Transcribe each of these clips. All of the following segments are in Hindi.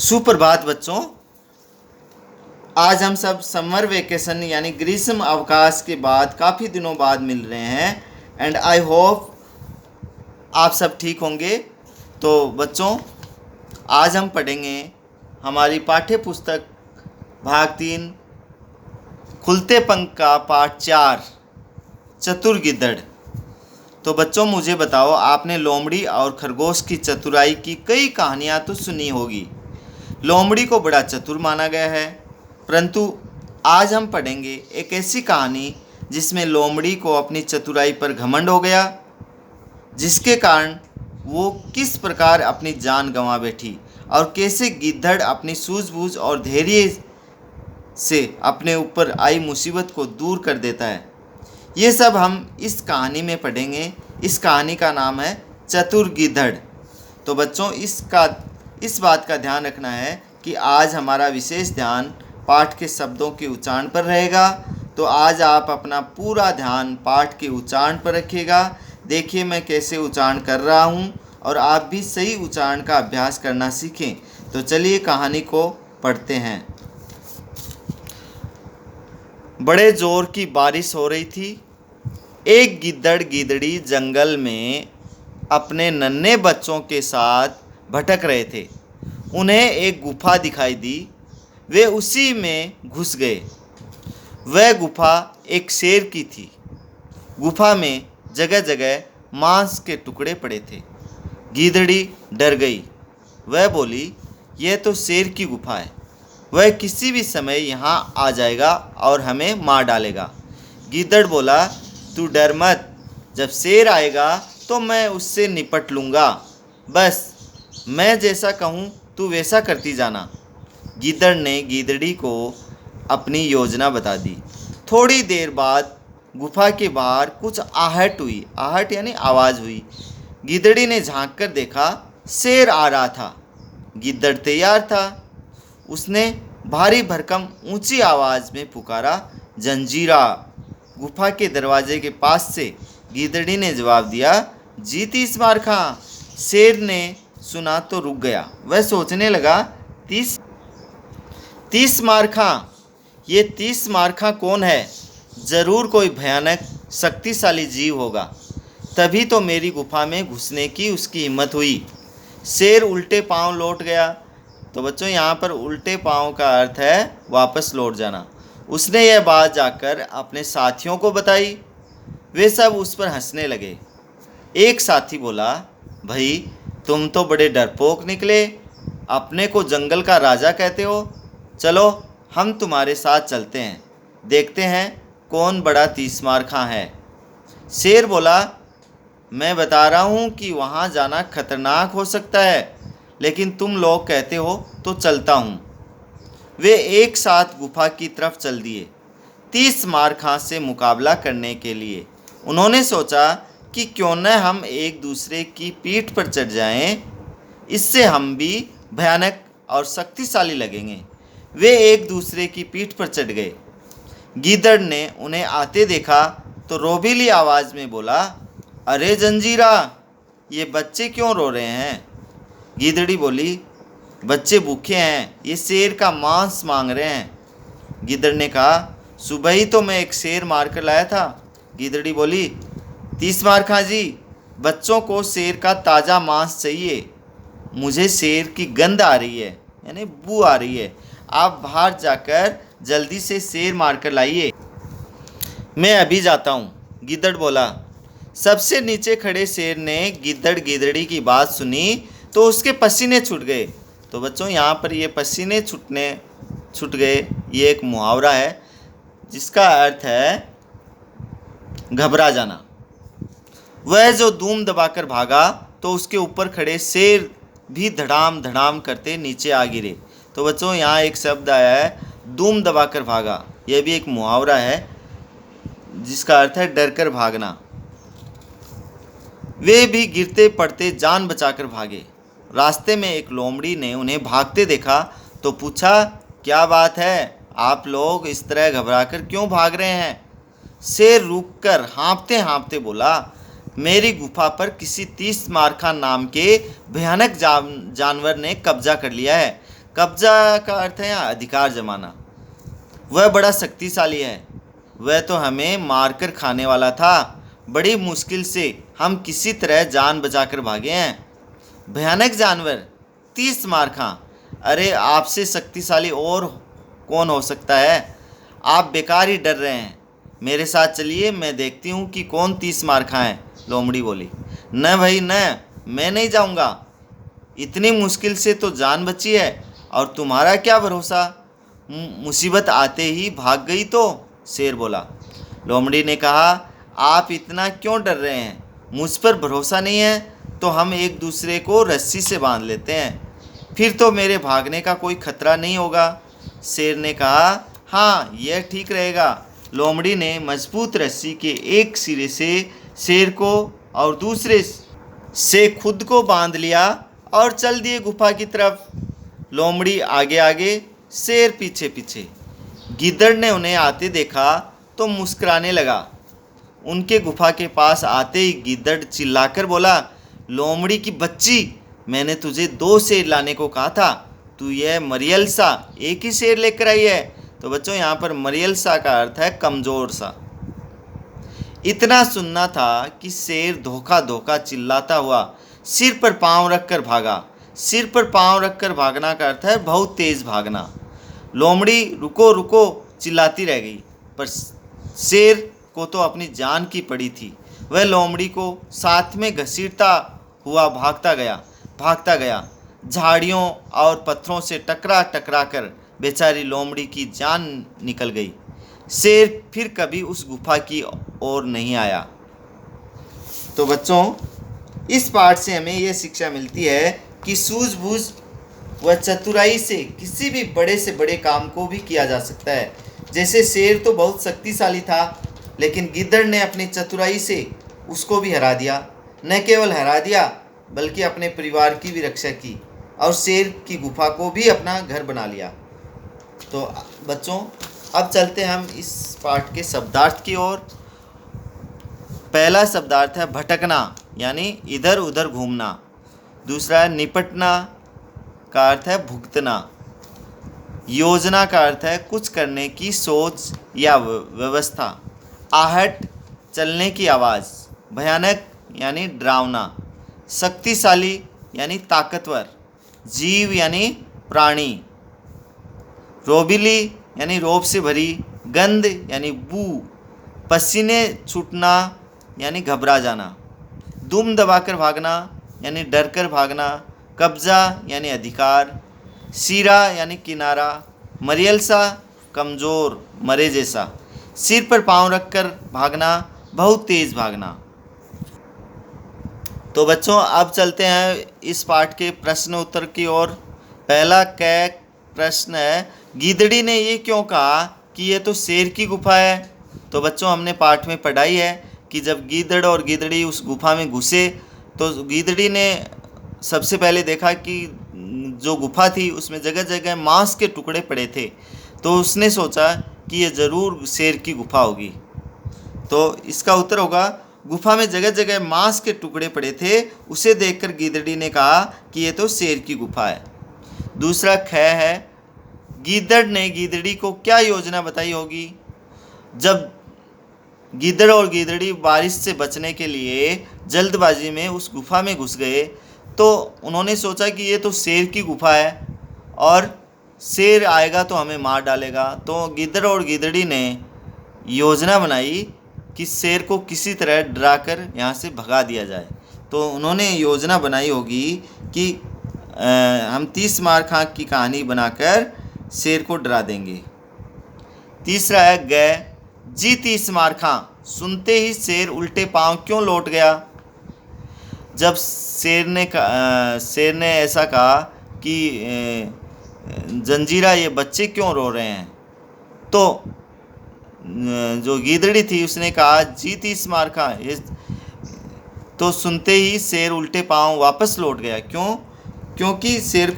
सुप्रभात बच्चों। आज हम सब समर वेकेशन यानी ग्रीष्म अवकाश के बाद काफ़ी दिनों बाद मिल रहे हैं एंड आई होप आप सब ठीक होंगे। तो बच्चों, आज हम पढ़ेंगे हमारी पाठ्य पुस्तक भाग 3 खुलते पंख का पाठ 4 चतुर गिद्धड़। तो बच्चों मुझे बताओ, आपने लोमड़ी और खरगोश की चतुराई की कई कहानियाँ तो सुनी होगी। लोमड़ी को बड़ा चतुर माना गया है, परंतु आज हम पढ़ेंगे एक ऐसी कहानी जिसमें लोमड़ी को अपनी चतुराई पर घमंड हो गया, जिसके कारण वो किस प्रकार अपनी जान गंवा बैठी और कैसे गिद्धड़ अपनी सूझबूझ और धैर्य से अपने ऊपर आई मुसीबत को दूर कर देता है। ये सब हम इस कहानी में पढ़ेंगे। इस कहानी का नाम है चतुर गिद्धड़। तो बच्चों, इस बात का ध्यान रखना है कि आज हमारा विशेष ध्यान पाठ के शब्दों के उच्चारण पर रहेगा। तो आज आप अपना पूरा ध्यान पाठ के उच्चारण पर रखिएगा। देखिए मैं कैसे उच्चारण कर रहा हूँ और आप भी सही उच्चारण का अभ्यास करना सीखें। तो चलिए कहानी को पढ़ते हैं। बड़े जोर की बारिश हो रही थी। एक गिद्धड़ गिद्धड़ी जंगल में अपने नन्हे बच्चों के साथ भटक रहे थे। उन्हें एक गुफा दिखाई दी। वे उसी में घुस गए। वह गुफा एक शेर की थी। गुफा में जगह जगह मांस के टुकड़े पड़े थे। गिद्धड़ी डर गई। वह बोली, यह तो शेर की गुफा है। वह किसी भी समय यहाँ आ जाएगा और हमें मार डालेगा। गिद्धड़ बोला, तू डर मत, जब शेर आएगा तो मैं उससे निपट लूँगा। बस मैं जैसा कहूँ तू वैसा करती जाना। गिद्धड़ ने गिद्धड़ी को अपनी योजना बता दी। थोड़ी देर बाद गुफा के बाहर कुछ आहट हुई। आहट यानी आवाज़ हुई। गिद्धड़ी ने झांक कर देखा, शेर आ रहा था। गिद्धड़ तैयार था। उसने भारी भरकम ऊंची आवाज़ में पुकारा, जंजीरा। गुफा के दरवाजे के पास से गिद्धड़ी ने जवाब दिया, जी 30 मार खां। शेर ने सुना तो रुक गया। वह सोचने लगा, 30 मार खां, ये 30 मार खां कौन है? ज़रूर कोई भयानक शक्तिशाली जीव होगा, तभी तो मेरी गुफा में घुसने की उसकी हिम्मत हुई। शेर उल्टे पांव लौट गया। तो बच्चों, यहाँ पर उल्टे पांव का अर्थ है वापस लौट जाना। उसने यह बात जाकर अपने साथियों को बताई। वे सब उस पर हंसने लगे। एक साथी बोला, भाई तुम तो बड़े डरपोक निकले, अपने को जंगल का राजा कहते हो। चलो हम तुम्हारे साथ चलते हैं, देखते हैं कौन बड़ा 30 मार खां है। शेर बोला, मैं बता रहा हूँ कि वहाँ जाना खतरनाक हो सकता है, लेकिन तुम लोग कहते हो तो चलता हूँ। वे एक साथ गुफा की तरफ चल दिए। 30 मार खां से मुकाबला करने के लिए उन्होंने सोचा कि क्यों न हम एक दूसरे की पीठ पर चढ़ जाएं, इससे हम भी भयानक और शक्तिशाली लगेंगे। वे एक दूसरे की पीठ पर चढ़ गए। गिद्धड़ ने उन्हें आते देखा तो रोबीली आवाज़ में बोला, अरे जंजीरा, ये बच्चे क्यों रो रहे हैं? गिद्धड़ी बोली, बच्चे भूखे हैं, ये शेर का मांस मांग रहे हैं। गिद्धड़ ने कहा, सुबह ही तो मैं एक शेर मार कर लाया था। गिद्धड़ी बोली, 30 मार खां जी, बच्चों को शेर का ताज़ा मांस चाहिए। मुझे शेर की गंध आ रही है, यानी बू आ रही है। आप बाहर जाकर जल्दी से शेर मार कर लाइए। मैं अभी जाता हूँ, गिद्धड़ बोला। सबसे नीचे खड़े शेर ने गिद्धड़ गिद्धड़ी की बात सुनी तो उसके पसीने छूट गए। तो बच्चों, यहाँ पर ये पसीने छूट गए, ये एक मुहावरा है जिसका अर्थ है घबरा जाना। वह जो धूम दबाकर भागा तो उसके ऊपर खड़े शेर भी धड़ाम धड़ाम करते नीचे आ गिरे। तो बच्चों, यहाँ एक शब्द आया है धूम दबाकर भागा। यह भी एक मुहावरा है जिसका अर्थ है डर कर भागना। वे भी गिरते पड़ते जान बचाकर भागे। रास्ते में एक लोमड़ी ने उन्हें भागते देखा तो पूछा, क्या बात है, आप लोग इस तरह घबराकर क्यों भाग रहे हैं? शेर रुककर हाँफते हाँफते बोला, मेरी गुफा पर किसी 30 मार खां नाम के भयानक जानवर ने कब्जा कर लिया है। कब्जा का अर्थ है यहाँ अधिकार जमाना। वह बड़ा शक्तिशाली है, वह तो हमें मारकर खाने वाला था। बड़ी मुश्किल से हम किसी तरह जान बचाकर भागे हैं। भयानक जानवर, 30 मार्खा। अरे आपसे शक्तिशाली और कौन हो सकता है? आप बेकार ही डर रहे हैं। मेरे साथ चलिए, मैं देखती हूँ कि कौन 30 मार्खा हैं। लोमड़ी बोली। न भाई न, मैं नहीं जाऊँगा। इतनी मुश्किल से तो जान बची है, और तुम्हारा क्या भरोसा, मुसीबत आते ही भाग गई तो? शेर बोला। लोमड़ी ने कहा, आप इतना क्यों डर रहे हैं? मुझ पर भरोसा नहीं है तो हम एक दूसरे को रस्सी से बांध लेते हैं, फिर तो मेरे भागने का कोई खतरा नहीं होगा। शेर ने कहा, हाँ यह ठीक रहेगा। लोमड़ी ने मजबूत रस्सी के एक सिरे से शेर को और दूसरे से खुद को बांध लिया और चल दिए गुफा की तरफ। लोमड़ी आगे आगे, शेर पीछे पीछे। गिद्दड़ ने उन्हें आते देखा तो मुस्कुराने लगा। उनके गुफा के पास आते ही गिद्दड़ चिल्लाकर बोला, लोमड़ी की बच्ची, मैंने तुझे 2 शेर लाने को कहा था, तू यह मरियल सा एक ही शेर लेकर आई है। तो बच्चों यहाँ पर मरियल सा का अर्थ है कमज़ोर सा। इतना सुनना था कि शेर धोखा धोखा चिल्लाता हुआ सिर पर पाँव रखकर भागा। सिर पर पाँव रखकर भागना का अर्थ है बहुत तेज़ भागना। लोमड़ी रुको रुको चिल्लाती रह गई, पर शेर को तो अपनी जान की पड़ी थी। वह लोमड़ी को साथ में घसीटता हुआ भागता गया। झाड़ियों और पत्थरों से टकरा टकरा कर बेचारी लोमड़ी की जान निकल गई। शेर फिर कभी उस गुफा की ओर नहीं आया। तो बच्चों, इस पाठ से हमें यह शिक्षा मिलती है कि सूझबूझ व चतुराई से किसी भी बड़े से बड़े काम को भी किया जा सकता है। जैसे शेर तो बहुत शक्तिशाली था, लेकिन गिद्दड़ ने अपनी चतुराई से उसको भी हरा दिया। न केवल हरा दिया, बल्कि अपने परिवार की भी रक्षा की और शेर की गुफा को भी अपना घर बना लिया। तो बच्चों, अब चलते हैं हम इस पाठ के शब्दार्थ की ओर। पहला शब्दार्थ है भटकना, यानी इधर उधर घूमना। दूसरा है निपटना, का अर्थ है भुगतना। योजना का अर्थ है कुछ करने की सोच या व्यवस्था। आहट, चलने की आवाज़। भयानक यानी डरावना। शक्तिशाली यानी ताकतवर। जीव यानी प्राणी। रोबीली यानी रोब से भरी। गंध यानी बू। पसीने छूटना यानी घबरा जाना। दुम दबाकर भागना यानी डर कर भागना। कब्जा यानी अधिकार। सिरा यानी किनारा। मरियल सा, कमज़ोर, मरे जैसा। सिर पर पाँव रखकर भागना, बहुत तेज़ भागना। तो बच्चों, अब चलते हैं इस पाठ के प्रश्न उत्तर की ओर। पहला प्रश्न है, गिदड़ी ने ये क्यों कहा कि ये तो शेर की गुफा है? तो बच्चों, हमने पाठ में पढ़ाई है कि जब गिदड़ और गिदड़ी उस गुफा में घुसे तो गिदड़ी ने सबसे पहले देखा कि जो गुफा थी उसमें जगह जगह मांस के टुकड़े पड़े थे। तो उसने सोचा कि ये ज़रूर शेर की गुफा होगी। तो इसका उत्तर होगा, गुफा में जगह जगह मांस के टुकड़े पड़े थे, उसे देखकर गिदड़ी ने कहा कि ये तो शेर की गुफा है। दूसरा है, गिद्दड़ ने गिदड़ी को क्या योजना बताई होगी? जब गिद्दड़ और गिदड़ी बारिश से बचने के लिए जल्दबाजी में उस गुफा में घुस गए तो उन्होंने सोचा कि ये तो शेर की गुफा है और शेर आएगा तो हमें मार डालेगा। तो गिद्दड़ और गिदड़ी ने योजना बनाई कि शेर को किसी तरह डराकर यहाँ से भगा दिया जाए। तो उन्होंने योजना बनाई होगी कि हम 30 मारखा की कहानी बनाकर शेर को डरा देंगे। तीसरा है जी 30 मारखा, सुनते ही शेर उल्टे पांव क्यों लौट गया? जब शेर ने ऐसा कहा कि जंजीरा ये बच्चे क्यों रो रहे हैं, तो जो गिदड़ी थी उसने कहा जी 30 मारखा। ये तो सुनते ही शेर उल्टे पांव वापस लौट गया। क्यों? क्योंकि शेर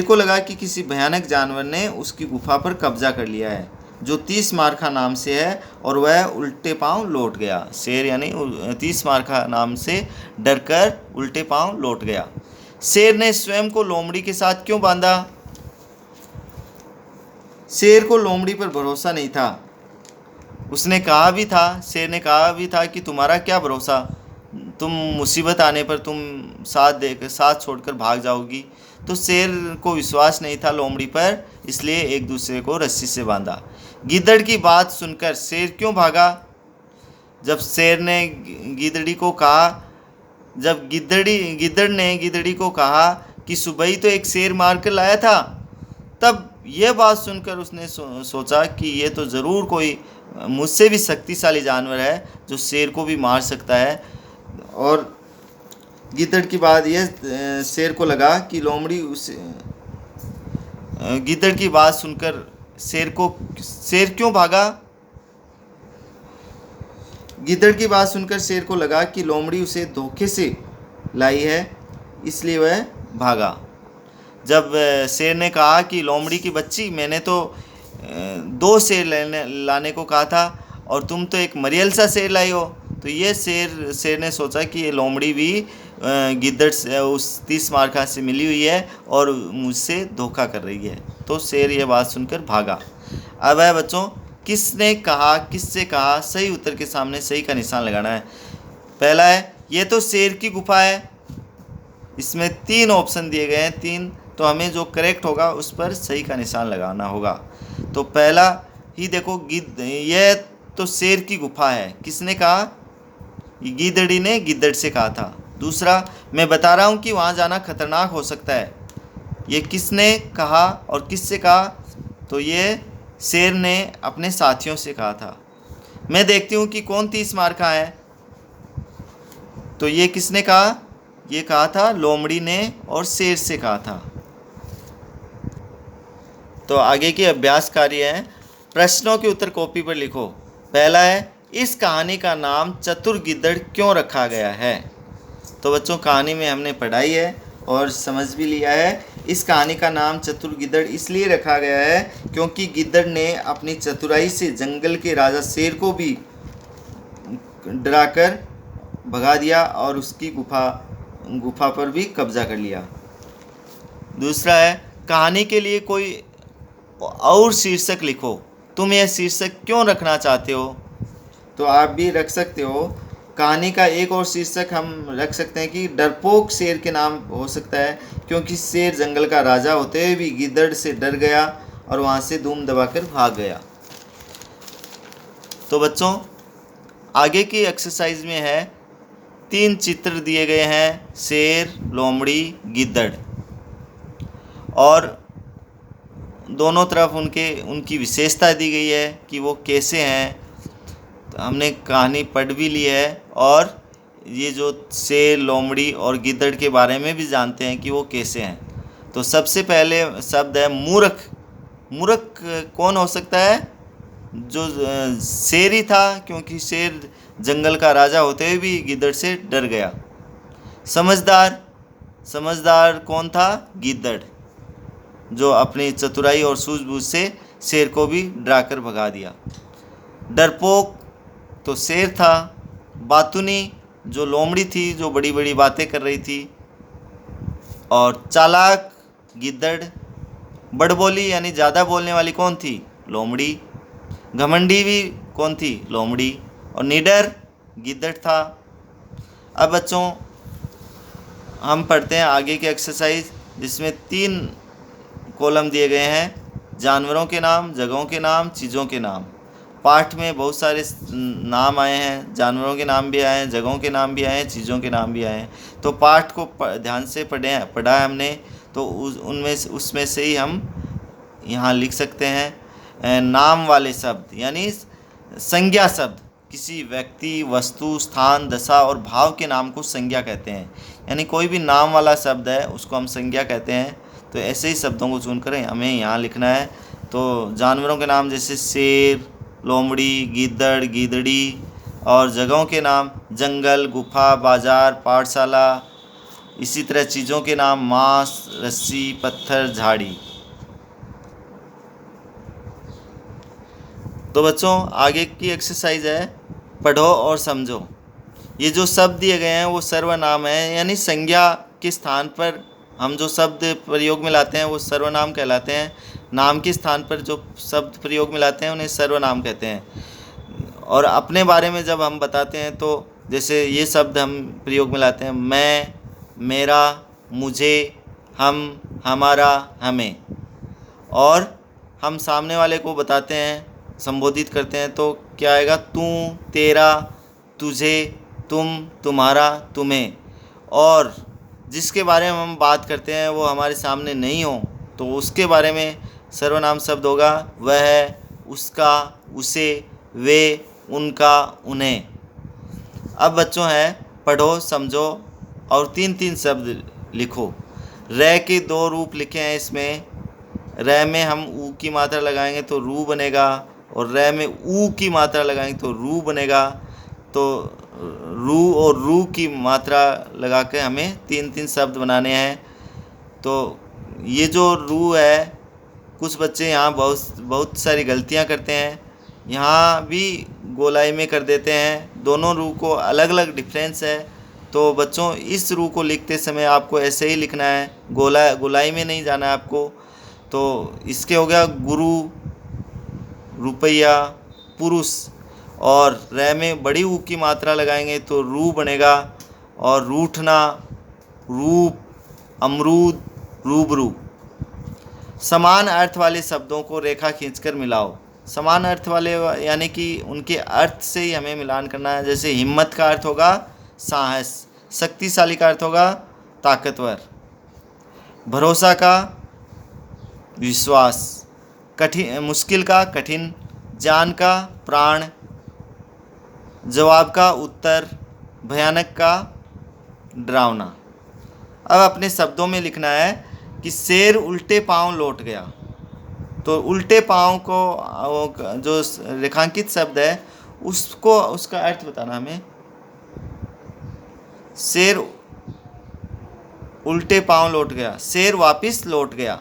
को लगा कि किसी भयानक जानवर ने उसकी गुफा पर कब्जा कर लिया है जो 30 मारखा नाम से है, और वह उल्टे पांव लौट गया। शेर यानी 30 मारखा नाम से डरकर उल्टे पांव लौट गया। शेर ने स्वयं को लोमड़ी के साथ क्यों बांधा? शेर को लोमड़ी पर भरोसा नहीं था। उसने कहा भी था, शेर ने कहा भी था कि तुम्हारा क्या भरोसा, तुम मुसीबत आने पर तुम साथ छोड़कर भाग जाओगी। तो शेर को विश्वास नहीं था लोमड़ी पर, इसलिए एक दूसरे को रस्सी से बांधा। गिद्दड़ की बात सुनकर शेर क्यों भागा? जब शेर ने गिद्धड़ी को कहा जब गिद्दड़ ने गिद्धड़ी को कहा कि सुबह ही तो एक शेर मार कर लाया था, तब यह बात सुनकर उसने सोचा कि ये तो ज़रूर कोई मुझसे भी शक्तिशाली जानवर है जो शेर को भी मार सकता है। और गिद्धड़ की बात यह शेर को लगा कि लोमड़ी उसे गिद्धड़ की बात सुनकर शेर क्यों भागा? गिद्धड़ की बात सुनकर शेर को लगा कि लोमड़ी उसे धोखे से लाई है, इसलिए वह भागा। जब शेर ने कहा कि लोमड़ी की बच्ची, मैंने तो 2 शेर लाने को कहा था और तुम तो एक मरियल सा शेर लाई हो, तो ये शेर ने सोचा कि ये लोमड़ी भी गिद्धड़ से उस 30 मार्का से मिली हुई है और मुझसे धोखा कर रही है। तो शेर ये बात सुनकर भागा। अब है बच्चों, किससे कहा, सही उत्तर के सामने सही का निशान लगाना है। पहला है, ये तो शेर की गुफा है। इसमें 3 ऑप्शन दिए गए हैं, 3, तो हमें जो करेक्ट होगा उस पर सही का निशान लगाना होगा। तो पहला ही देखो, यह तो शेर की गुफा है, किसने कहा? गिद्धड़ी ने गिद्धड़ से कहा था। दूसरा, मैं बता रहा हूँ कि वहाँ जाना खतरनाक हो सकता है, ये किसने कहा और किससे कहा? तो ये शेर ने अपने साथियों से कहा था। मैं देखती हूँ कि कौन 30 मार्का है, तो ये किसने कहा? ये कहा था लोमड़ी ने और शेर से कहा था। तो आगे की अभ्यास कार्य है, प्रश्नों के उत्तर कॉपी पर लिखो। पहला है, इस कहानी का नाम चतुर गिद्धड़ क्यों रखा गया है? तो बच्चों, कहानी में हमने पढ़ाई है और समझ भी लिया है। इस कहानी का नाम चतुर गिद्धड़ इसलिए रखा गया है क्योंकि गिद्धड़ ने अपनी चतुराई से जंगल के राजा शेर को भी डराकर भगा दिया और उसकी गुफा पर भी कब्जा कर लिया। दूसरा है, कहानी के लिए कोई और शीर्षक लिखो। तुम यह शीर्षक क्यों रखना चाहते हो? तो आप भी रख सकते हो। कहानी का एक और शीर्षक हम रख सकते हैं कि डरपोक शेर के नाम हो सकता है, क्योंकि शेर जंगल का राजा होते हुए भी गिद्धड़ से डर गया और वहाँ से धूम दबाकर भाग गया। तो बच्चों, आगे की एक्सरसाइज में है, 3 चित्र दिए गए हैं, शेर, लोमड़ी, गिद्धड़, और दोनों तरफ उनकी विशेषता दी गई है कि वो कैसे हैं। तो हमने कहानी पढ़ भी ली है और ये जो शेर, लोमड़ी और गिद्धड़ के बारे में भी जानते हैं कि वो कैसे हैं। तो सबसे पहले शब्द है मूर्ख। मूर्ख कौन हो सकता है? जो शेर ही था, क्योंकि शेर जंगल का राजा होते हुए भी गिद्धड़ से डर गया। समझदार कौन था? गिद्धड़, जो अपनी चतुराई और सूझबूझ से शेर को भी डराकर भगा दिया। डरपोक तो शेर था। बातूनी जो लोमड़ी थी, जो बड़ी बड़ी बातें कर रही थी। और चालाक गिद्धड़। बड़बोली यानी ज़्यादा बोलने वाली कौन थी? लोमड़ी। घमंडी भी कौन थी? लोमड़ी। और निडर गिद्धड़ था। अब बच्चों, हम पढ़ते हैं आगे की एक्सरसाइज, जिसमें 3 कॉलम दिए गए हैं, जानवरों के नाम, जगहों के नाम, चीज़ों के नाम। पाठ में बहुत सारे नाम आए हैं, जानवरों के नाम भी आए हैं, जगहों के नाम भी आए हैं, चीज़ों के नाम भी आए हैं। तो पाठ को ध्यान से पढ़ा है हमने, तो उसमें से ही हम यहाँ लिख सकते हैं नाम वाले शब्द, यानी संज्ञा शब्द। किसी व्यक्ति, वस्तु, स्थान, दशा और भाव के नाम को संज्ञा कहते हैं। यानी कोई भी नाम वाला शब्द है उसको हम संज्ञा कहते हैं। तो ऐसे ही शब्दों को चुनकर हमें यहाँ लिखना है। तो जानवरों के नाम जैसे शेर, लोमड़ी, गिद्धड़, गिद्धड़ी, और जगहों के नाम जंगल, गुफा, बाजार, पाठशाला। इसी तरह चीज़ों के नाम मांस, रस्सी, पत्थर, झाड़ी। तो बच्चों, आगे की एक्सरसाइज है, पढ़ो और समझो। ये जो शब्द दिए गए हैं वो सर्वनाम है, यानी संज्ञा के स्थान पर हम जो शब्द प्रयोग में लाते हैं वो सर्वनाम कहलाते हैं। नाम के स्थान पर जो शब्द प्रयोग में लाते हैं उन्हें सर्वनाम कहते हैं। और अपने बारे में जब हम बताते हैं तो जैसे ये शब्द हम प्रयोग में लाते हैं, मैं, मेरा, मुझे, हम, हमारा, हमें। और हम सामने वाले को बताते हैं, संबोधित करते हैं तो क्या आएगा, तू, तेरा, तुझे, तुम, तुम्हारा, तुम्हें। और जिसके बारे में हम बात करते हैं वो हमारे सामने नहीं हो तो उसके बारे में सर्वनाम शब्द होगा, वह, उसका, उसे, वे, उनका, उन्हें। अब बच्चों है, पढ़ो, समझो और 3-3 शब्द लिखो। रे के 2 रूप लिखे हैं इसमें। रे में हम ऊ की मात्रा लगाएंगे तो रू बनेगा, और रे में ऊ की मात्रा लगाएंगे तो रू बनेगा। तो रू और रू की मात्रा लगा के हमें 3-3 शब्द बनाने हैं। तो ये जो रू है, कुछ बच्चे यहाँ बहुत सारी गलतियाँ करते हैं। यहाँ भी गोलाई में कर देते हैं। दोनों रू को अलग अलग डिफरेंस है। तो बच्चों इस रू को लिखते समय आपको ऐसे ही लिखना है, गोलाई में नहीं जाना है आपको। तो इसके हो गया गुरु, रुपया, पुरुष। और रै में बड़ी ऊ की मात्रा लगाएंगे तो रू बनेगा। और रूठना, रूप, अमरूद, रूबरू। समान अर्थ वाले शब्दों को रेखा खींचकर मिलाओ। समान अर्थ वाले यानी कि उनके अर्थ से ही हमें मिलान करना है। जैसे हिम्मत का अर्थ होगा साहस, शक्तिशाली का अर्थ होगा ताकतवर, भरोसा का विश्वास, कठिन मुश्किल का कठिन, जान का प्राण, जवाब का उत्तर, भयानक का डरावना। अब अपने शब्दों में लिखना है कि शेर उल्टे पांव लौट गया। तो उल्टे पांव को जो रेखांकित शब्द है उसको उसका अर्थ बताना हमें। शेर उल्टे पांव लौट गया, शेर वापिस लौट गया।